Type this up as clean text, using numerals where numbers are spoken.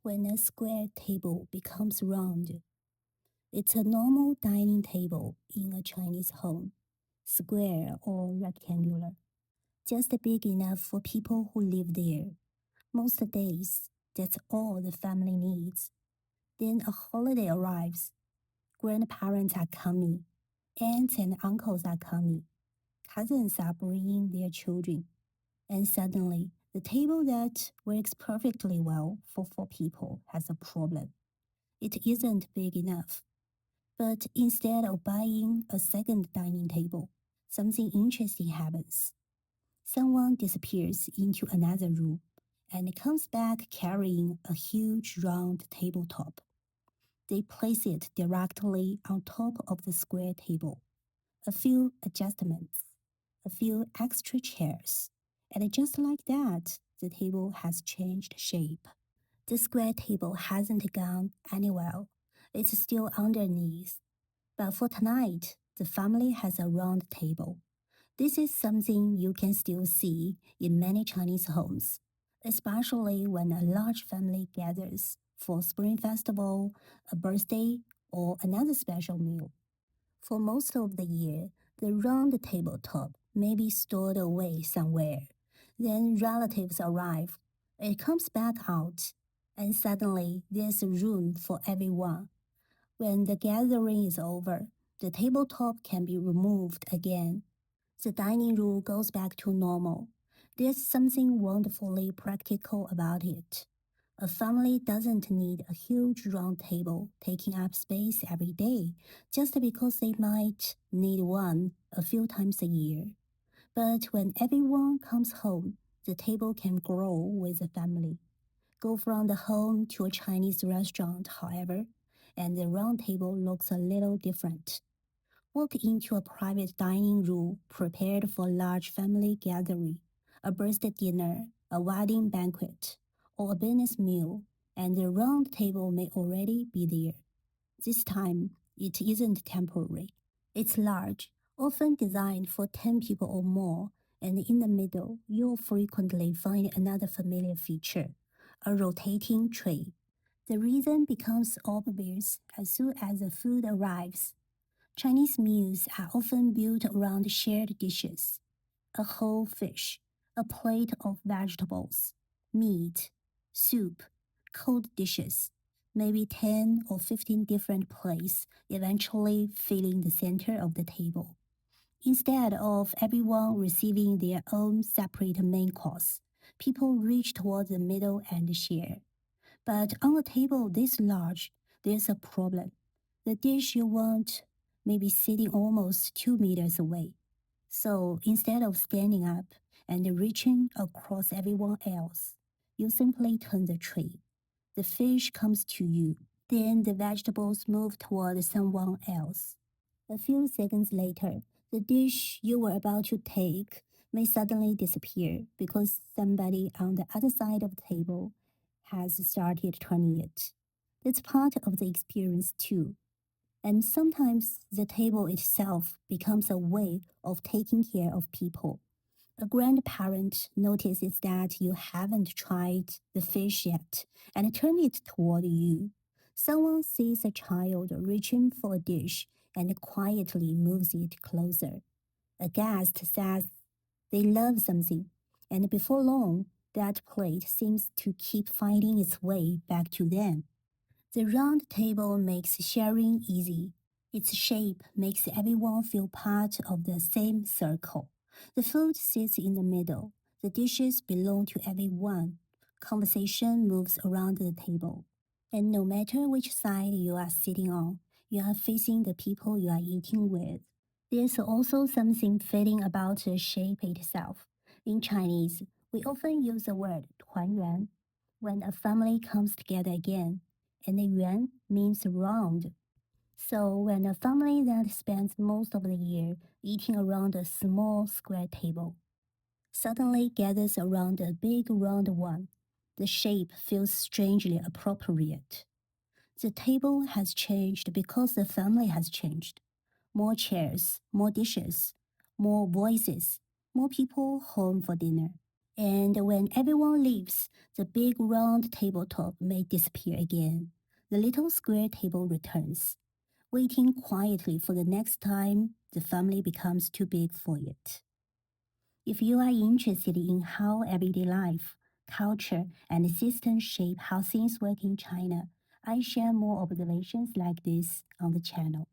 when a square table becomes round. It's a normal dining table in a Chinese home, square or rectangular, just big enough for people who live there. Most days, that's all the family needs. Then a holiday arrives. Grandparents are coming, aunts and uncles are coming, cousins are bringing their children, and suddenly the table that works perfectly well for four people has a problem. It isn't big enough. But instead of buying a second dining table, something interesting happens. Someone disappears into another room and comes back carrying a huge round tabletop. They place it directly on top of the square table. A few adjustments, a few extra chairs, and just like that, the table has changed shape. The square table hasn't gone anywhere. It's still underneath. But for tonight, the family has a round table. This is something you can still see in many Chinese homes, especially when a large family gathers for Spring Festival, a birthday, or another special meal. For most of the year, the round tabletop may be stored away somewhere. Then relatives arrive, it comes back out, and suddenly there's room for everyone. When the gathering is over, the tabletop can be removed again. The dining room goes back to normal. There's something wonderfully practical about it. A family doesn't need a huge round table taking up space every day just because they might need one a few times a year. But when everyone comes home, the table can grow with the family. Go from the home to a Chinese restaurant, however, and the round table looks a little different. Walk into a private dining room prepared for a large family gathering, a birthday dinner, a wedding banquet, or a business meal, and the round table may already be there. This time, it isn't temporary. It's large, often designed for 10 people or more, and in the middle, you'll frequently find another familiar feature, a rotating tray. The reason becomes obvious as soon as the food arrives. Chinese meals are often built around shared dishes, a whole fish, a plate of vegetables, meat, soup, cold dishes, maybe 10 or 15 different plates, eventually filling the center of the table. Instead of everyone receiving their own separate main course, people reach toward the middle and share. But on a table this large, there's a problem. The dish you want may be sitting almost 2 meters away. So instead of standing up and reaching across everyone else, you simply turn the tray. The fish comes to you. Then the vegetables move toward someone else. A few seconds later, the dish you were about to take may suddenly disappear because somebody on the other side of the table has started turning it. It's part of the experience too. And sometimes the table itself becomes a way of taking care of people. A grandparent notices that you haven't tried the fish yet and turn it toward you. Someone sees a child reaching for a dish and quietly moves it closer. A guest says they love something, and before long, that plate seems to keep finding its way back to them. The round table makes sharing easy. Its shape makes everyone feel part of the same circle. The food sits in the middle. The dishes belong to everyone. Conversation moves around the table. And no matter which side you are sitting on, you are facing the people you are eating with. There's also something fitting about the shape itself. In Chinese, we often use the word 团圆 when a family comes together again, and the yuan means round. So when a family that spends most of the year eating around a small square table suddenly gathers around a big round one, the shape feels strangely appropriate. The table has changed because the family has changed. More chairs, more dishes, more voices, more people home for dinner. And when everyone leaves, the big round tabletop may disappear again. The little square table returns, waiting quietly for the next time the family becomes too big for it. If you are interested in how everyday life, culture, and systems shape how things work in China, I share more observations like this on the channel.